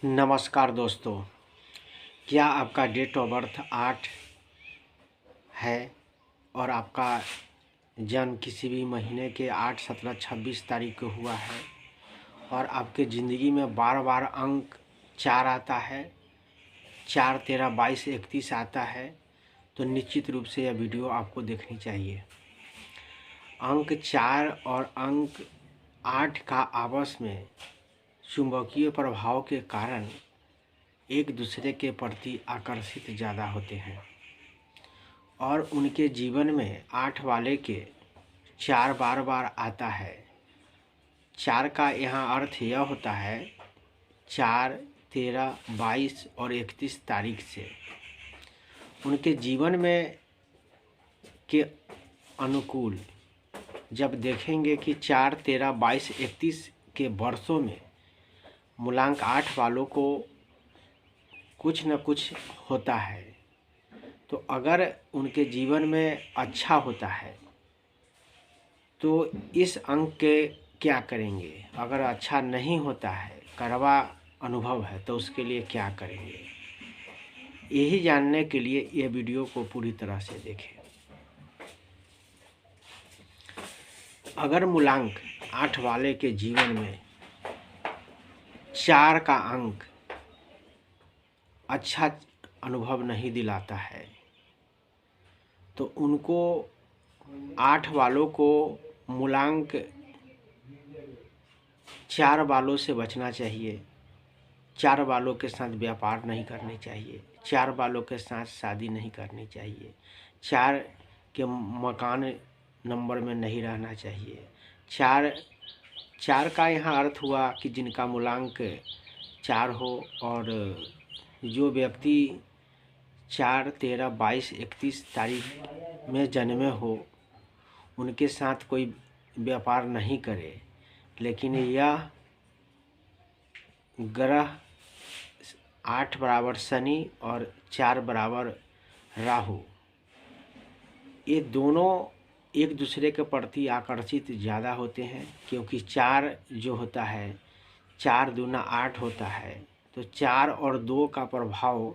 नमस्कार दोस्तों। क्या आपका डेट ऑफ बर्थ 8 है और आपका जन्म किसी भी महीने के 8, 17, 26 तारीख को हुआ है और आपके ज़िंदगी में बार बार अंक 4 आता है, 4, 13, 22, 31 आता है, तो निश्चित रूप से यह वीडियो आपको देखनी चाहिए। अंक 4 और अंक 8 का आपस में चुंबकीय प्रभाव के कारण एक दूसरे के प्रति आकर्षित ज़्यादा होते हैं और उनके जीवन में 8 वाले के 4 बार बार आता है। 4 का यहाँ अर्थ यह होता है 4, 13, 22 और 31 तारीख से उनके जीवन में के अनुकूल जब देखेंगे कि 4, 13, 22, 31 के वर्षों में मूलांक 8 वालों को कुछ न कुछ होता है, तो अगर उनके जीवन में अच्छा होता है तो इस अंक के क्या करेंगे, अगर अच्छा नहीं होता है, कड़वा अनुभव है, तो उसके लिए क्या करेंगे, यही जानने के लिए ये वीडियो को पूरी तरह से देखें। अगर मूलांक 8 वाले के जीवन में 4 का अंक अच्छा अनुभव नहीं दिलाता है तो उनको 8 वालों को मूलांक 4 वालों से बचना चाहिए। 4 वालों के साथ व्यापार नहीं करनी चाहिए, 4 वालों के साथ शादी नहीं करनी चाहिए, 4 के मकान नंबर में नहीं रहना चाहिए। 4 का यहाँ अर्थ हुआ कि जिनका मूलांक 4 हो और जो व्यक्ति 4, 13, 22, 31 तारीख में जन्मे हो उनके साथ कोई व्यापार नहीं करे। लेकिन यह ग्रह 8 बराबर शनि और 4 बराबर राहु, ये दोनों एक दूसरे के प्रति आकर्षित ज़्यादा होते हैं, क्योंकि 4 जो होता है 4 दूना 8 होता है, तो 4 और 2 का प्रभाव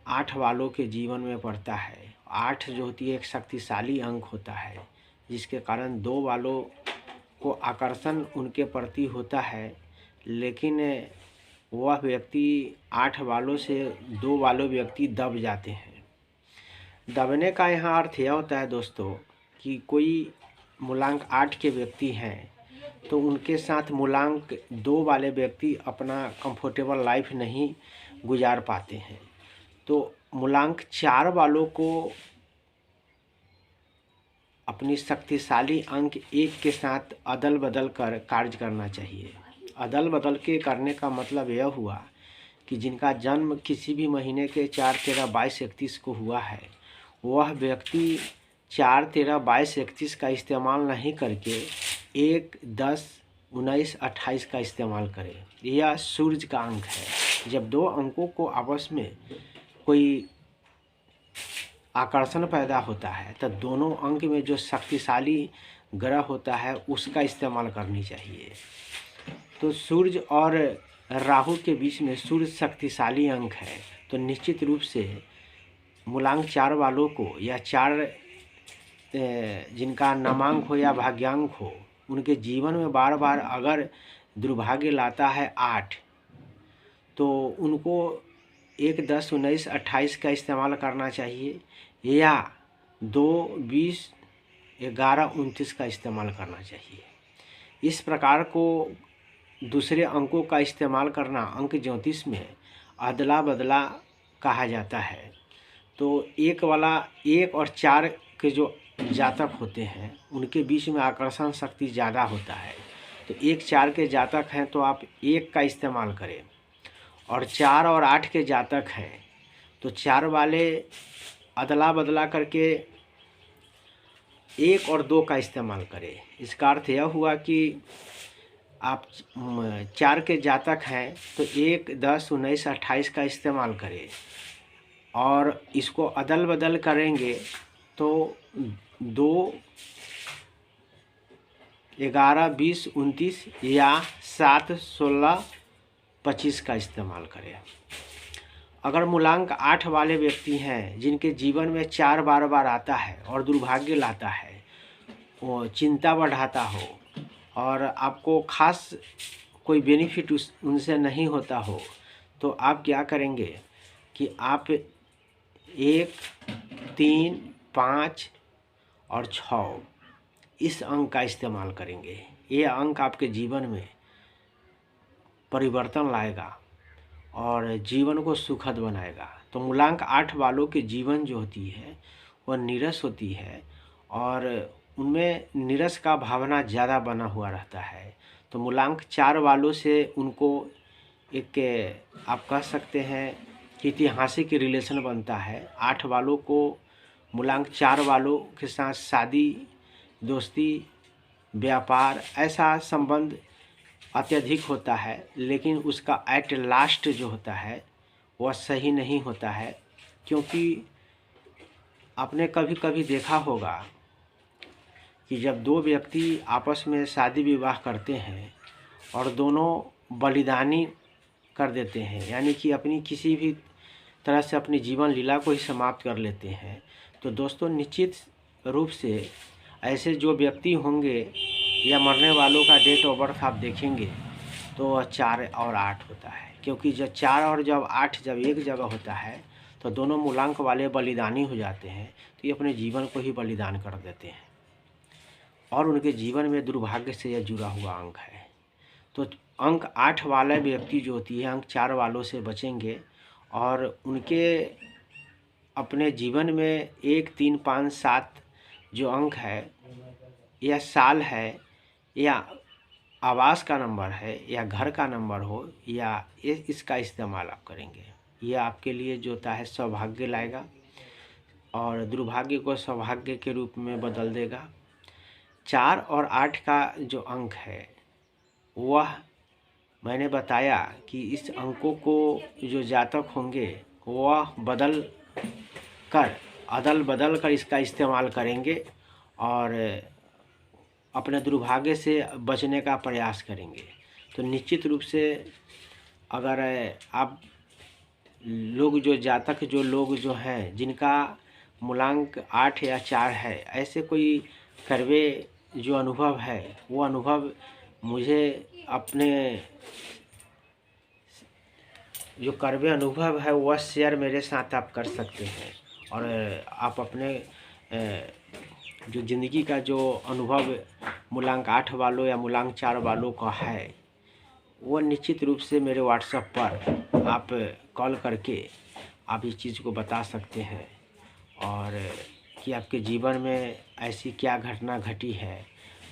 8 वालों के जीवन में पड़ता है। 8 जो होती है एक शक्तिशाली अंक होता है, जिसके कारण 2 वालों को आकर्षण उनके प्रति होता है, लेकिन वह व्यक्ति 8 वालों से 2 वालों व्यक्ति दब जाते हैं। दबने का यहाँ अर्थ यह होता है दोस्तों कि कोई मूलांक 8 के व्यक्ति हैं तो उनके साथ मूलांक 2 वाले व्यक्ति अपना कंफर्टेबल लाइफ नहीं गुजार पाते हैं, तो मूलांक 4 वालों को अपनी शक्तिशाली अंक 1 के साथ अदल बदल कर कार्य करना चाहिए। अदल बदल के करने का मतलब यह हुआ कि जिनका जन्म किसी भी महीने के 4, 13, 22, 31 को हुआ है, वह व्यक्ति 4, 13, 22, 31 का इस्तेमाल नहीं करके 1, 10, 19, 28 का इस्तेमाल करे। यह सूर्य का अंक है। जब 2 अंकों को आपस में कोई आकर्षण पैदा होता है तो दोनों अंक में जो शक्तिशाली ग्रह होता है उसका इस्तेमाल करनी चाहिए। तो सूर्य और राहु के बीच में सूर्य शक्तिशाली अंक है, तो निश्चित रूप से मूलांक 4 वालों को या 4 जिनका नामांक हो या भाग्यांक हो, उनके जीवन में बार बार अगर दुर्भाग्य लाता है 8, तो उनको 1, 10, 19, 28 का इस्तेमाल करना चाहिए या 2, 20, 11, 29 का इस्तेमाल करना चाहिए। इस प्रकार को दूसरे अंकों का इस्तेमाल करना अंक ज्योतिष में अदला बदला कहा जाता है। तो 1 वाला 1 और 4 के जो जातक होते हैं उनके बीच में आकर्षण शक्ति ज़्यादा होता है, तो 1, 4 के जातक हैं तो आप 1 का इस्तेमाल करें, और 4 और 8 के जातक हैं तो 4 वाले अदला बदला करके 1 और 2 का इस्तेमाल करें। इसका अर्थ यह हुआ कि आप 4 के जातक हैं तो 1, 10, 19, 28 का इस्तेमाल करें, और इसको अदल बदल करेंगे तो 2, 11, 20, 29 या 7, 16, 25 का इस्तेमाल करें। अगर मूलांक 8 वाले व्यक्ति हैं जिनके जीवन में 4 बार बार आता है और दुर्भाग्य लाता है, वो चिंता बढ़ाता हो और आपको खास कोई बेनिफिट उनसे नहीं होता हो, तो आप क्या करेंगे कि आप 1, 3, 5 और 6 इस अंक का इस्तेमाल करेंगे। ये अंक आपके जीवन में परिवर्तन लाएगा और जीवन को सुखद बनाएगा। तो मूलांक 8 वालों के जीवन जो होती है वह नीरस होती है और उनमें नीरस का भावना ज़्यादा बना हुआ रहता है। तो मूलांक 4 वालों से उनको एक आप कह सकते हैं कि ऐतिहासिक रिलेशन बनता है। 8 वालों को मूलांक 4 वालों के साथ शादी, दोस्ती, व्यापार ऐसा संबंध अत्यधिक होता है, लेकिन उसका एट लास्ट जो होता है वह सही नहीं होता है। क्योंकि आपने कभी कभी देखा होगा कि जब दो व्यक्ति आपस में शादी विवाह करते हैं और दोनों बलिदानी कर देते हैं, यानी कि अपनी किसी भी तरह से अपनी जीवन लीला को ही समाप्त कर लेते हैं, तो दोस्तों निश्चित रूप से ऐसे जो व्यक्ति होंगे या मरने वालों का डेट ऑफ बर्थ आप देखेंगे तो वह 4 और 8 होता है। क्योंकि जब 4 और जब 8 जब एक जगह होता है तो दोनों मूलांक वाले बलिदानी हो जाते हैं, तो ये अपने जीवन को ही बलिदान कर देते हैं और उनके जीवन में दुर्भाग्य से यह जुड़ा हुआ अंक है। तो अंक 8 वाले व्यक्ति जो होती है अंक 4 वालों से बचेंगे और उनके अपने जीवन में 1, 3, 5, 7 जो अंक है, या साल है, या आवास का नंबर है, या घर का नंबर हो, या इसका इस्तेमाल आप करेंगे। यह आपके लिए जो होता है सौभाग्य लाएगा और दुर्भाग्य को सौभाग्य के रूप में बदल देगा। 4 और 8 का जो अंक है वह मैंने बताया कि इस अंकों को जो जातक होंगे वह अदल बदल कर इसका इस्तेमाल करेंगे और अपने दुर्भाग्य से बचने का प्रयास करेंगे। तो निश्चित रूप से अगर आप लोग जो जातक जो लोग जो हैं जिनका मूलांक 8 या 4 है, ऐसे कोई कड़वे जो अनुभव है वो अनुभव मुझे अपने जो कड़वे अनुभव है वह शेयर मेरे साथ आप कर सकते हैं और आप अपने जो ज़िंदगी का जो अनुभव मूलांक 8 वालों या मूलांक 4 वालों का है वो निश्चित रूप से मेरे व्हाट्सएप पर आप कॉल करके आप इस चीज़ को बता सकते हैं और कि आपके जीवन में ऐसी क्या घटना घटी है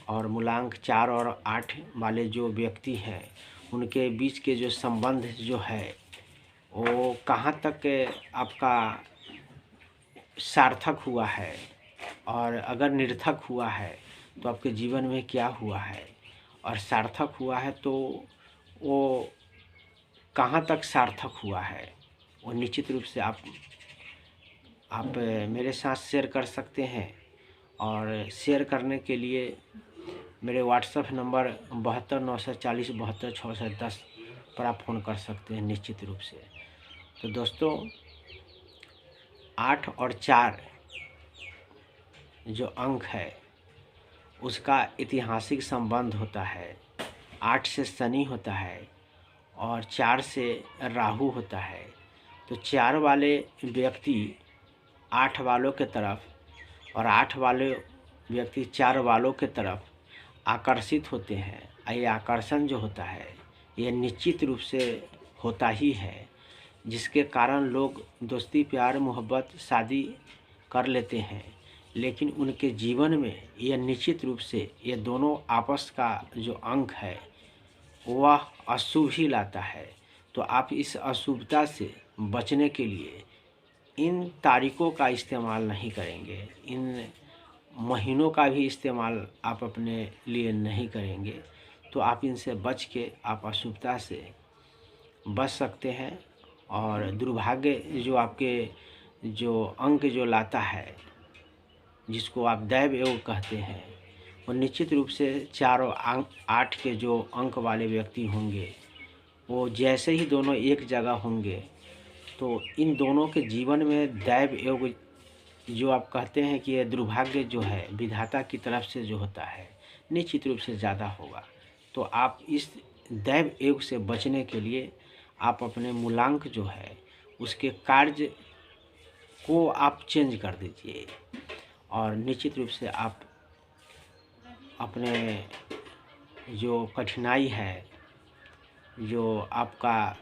और मूलांक 4 और 8 वाले जो व्यक्ति हैं उनके बीच के जो संबंध जो है वो कहाँ तक आपका सार्थक हुआ है और अगर निरर्थक हुआ है तो आपके जीवन में क्या हुआ है, और सार्थक हुआ है तो वो कहाँ तक सार्थक हुआ है, वो निश्चित रूप से आप मेरे साथ शेयर कर सकते हैं। और शेयर करने के लिए मेरे व्हाट्सएप नंबर 72 940 72 610 पर आप फ़ोन कर सकते हैं निश्चित रूप से। तो दोस्तों 8 और 4 जो अंक है उसका ऐतिहासिक संबंध होता है। 8 से शनि होता है और 4 से राहु होता है। तो 4 वाले व्यक्ति 8 वालों के तरफ और 8 वाले व्यक्ति 4 वालों के तरफ आकर्षित होते हैं। ये आकर्षण जो होता है ये निश्चित रूप से होता ही है, जिसके कारण लोग दोस्ती, प्यार, मोहब्बत, शादी कर लेते हैं, लेकिन उनके जीवन में यह निश्चित रूप से ये दोनों आपस का जो अंक है वह अशुभ ही लाता है। तो आप इस अशुभता से बचने के लिए इन तारीखों का इस्तेमाल नहीं करेंगे, इन महीनों का भी इस्तेमाल आप अपने लिए नहीं करेंगे, तो आप इनसे बच के आप अशुभता से बच सकते हैं। और दुर्भाग्य जो आपके जो अंक जो लाता है जिसको आप दैव योग कहते हैं, वो निश्चित रूप से 4 और 8 के जो अंक वाले व्यक्ति होंगे वो जैसे ही दोनों एक जगह होंगे तो इन दोनों के जीवन में दैव योग, जो आप कहते हैं कि ये दुर्भाग्य जो है विधाता की तरफ से जो होता है, निश्चित रूप से ज़्यादा होगा। तो आप इस दैव योग से बचने के लिए आप अपने मूलांक जो है उसके कार्य को आप चेंज कर दीजिए, और निश्चित रूप से आप अपने जो कठिनाई है, जो आपका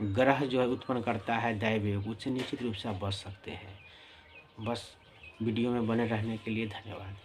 ग्रह जो है उत्पन्न करता है दैव योग, उससे निश्चित रूप से आप बच सकते हैं। बस वीडियो में बने रहने के लिए धन्यवाद।